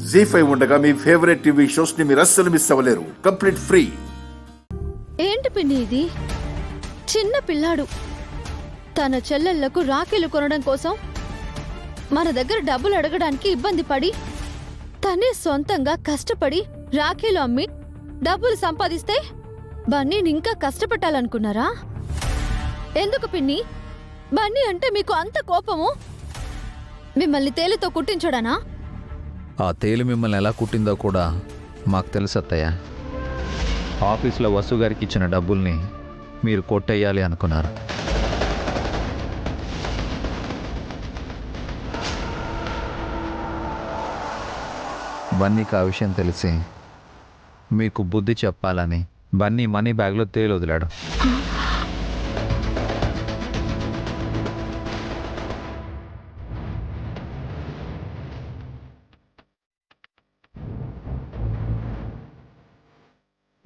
జీ5 ఉండగా మీ favourite TV shows ని మీరు అస్సలు మిస్ అవ్వలేరు. Complete free. ఏంటి పిన్ని ఇది? చిన్న పిల్లాడు తన చెల్లెళ్లకు రాఖీలు కొనడం కోసం మన దగ్గర డబ్బులు అడగడానికి ఇబ్బంది పడి తనే సొంతంగా కష్టపడి రాఖీలు అమ్మి డబ్బులు సంపాదిస్తే బన్నీని ఇంకా కష్టపెట్టాలనుకున్నారా? ఎందుకు పిన్ని? బన్నీ అంటే మీకు అంత కోపము? మిమ్మల్ని తేలితో కుట్టించడానా? ఆ తేలు మిమ్మల్ని ఎలా కుట్టిందో కూడా మాకు తెలుసు అత్తయ్య. ఆఫీస్లో వసు గారికి ఇచ్చిన డబ్బుల్ని మీరు కొట్టేయాలి అనుకున్నారు. బన్నీకి ఆ విషయం తెలిసి మీకు బుద్ధి చెప్పాలని బన్నీ మనీ బ్యాగ్లో తేలు వదిలాడు.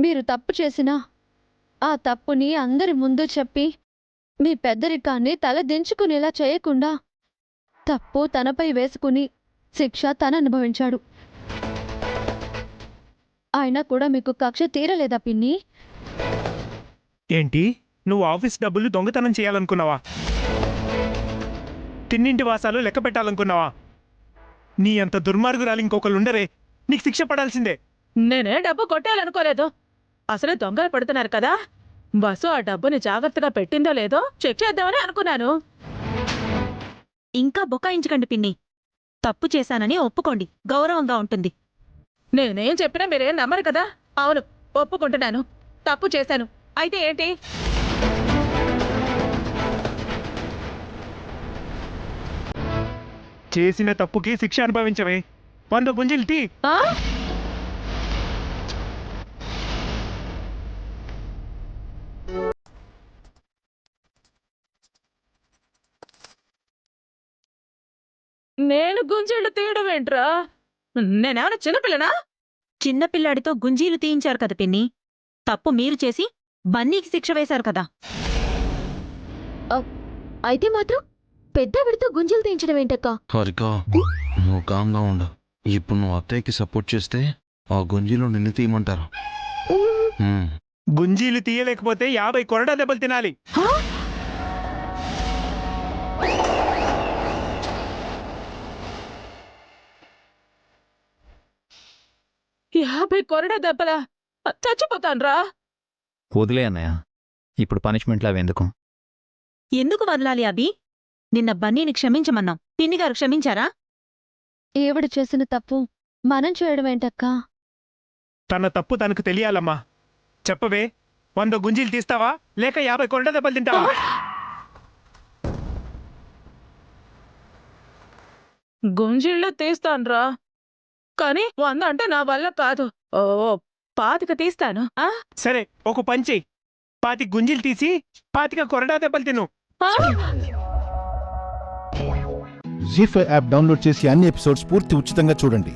మీరు తప్పు చేసినా ఆ తప్పుని అందరి ముందు చెప్పి మీ పెద్దరికాన్ని తలదించుకునేలా చేయకుండా తప్పు తనపై వేసుకుని శిక్ష తను అనుభవించాడు. అయినా కూడా మీకు కక్ష తీరలేదా పిన్ని? ఏంటి, నువ్వు ఆఫీస్ డబ్బులు దొంగతనం చేయాలనుకున్నావా? తిన్నింటి వాసాలు లెక్క పెట్టాలనుకున్నావా? నీ అంత దుర్మార్గురాలు ఇంకొకరు ఉండరే, నీకు శిక్ష పడాల్సిందే. నేనే డబ్బు కొట్టాలనుకోలేదు. అసలు దొంగలు పడుతున్నారు కదా, బస్సు ఆ డబ్బుని జాగ్రత్తగా పెట్టిందో లేదో చెక్ చేద్దామని అనుకున్నాను. ఇంకా బుకాయించకండి పిన్ని. తప్పు చేశానని ఒప్పుకోండి, గౌరవంగా ఉంటుంది. నేనేం చెప్పినా మీరేం నమ్మరు కదా. అవును, ఒప్పుకుంటున్నాను, తప్పు చేశాను. అయితే ఏంటి? చేసిన తప్పుకి శిక్ష అనుభవించవే. 100 గుంజీలు తీ. ఆ? నేను గుంజీళ్ళు తీయడం ఏంట్రా? నేనేమన్నా చిన్నపిల్లనా? చిన్నపిల్లాడితో గుంజీలు తీయించారు కదా పిన్ని. తప్పు మీరు చేసి బన్నీకి శిక్ష వేశారు కదా. అయితే మాత్రం పెద్దవిడితో గుంజలు తీయించడం ఏంటక్క? హారిక, నువ్వు కాంగా ఉండు. ఇప్పుడు నువ్వు అత్తయ్యకి సపోర్ట్ చేస్తే ఆ గుంజీలో నిన్ను తీయమంటారు. గుంజీలు తీయలేకపోతే 50 కొరడా దెబ్బలు తినాలి. యాభై కొరడా దెబ్బలా? చచ్చిపోతాన్రా. వదిలే అన్నయ్య, ఇప్పుడు పనిష్మెంట్లు అవి ఎందుకు? ఎందుకు వదలాలి అభి? నిన్న బన్నీని క్షమించమన్నాం, పిన్నిగారు క్షమించారా? ఈవిడ చేసిన తప్పు మనం చేయడం ఏంటక్కా? తన తప్పు తనకు తెలియాలమ్మా. చెప్పవే, 100 గుంజీలు తీస్తావా లేక 50 కొరడా దెబ్బలు తింటావా? గుంజీళ్ళు తీస్తాన్రా, కానీ 100 అంటే నా వల్ల కాదు. ఓ 25 తీస్తాను. సరే, ఒక పని చెయ్యి. 25 గుంజీలు తీసి 25 కొరడా దెబ్బలు తిను. జీ5 యాప్ డౌన్లోడ్ చేసి అన్ని ఎపిసోడ్స్ పూర్తి ఉచితంగా చూడండి.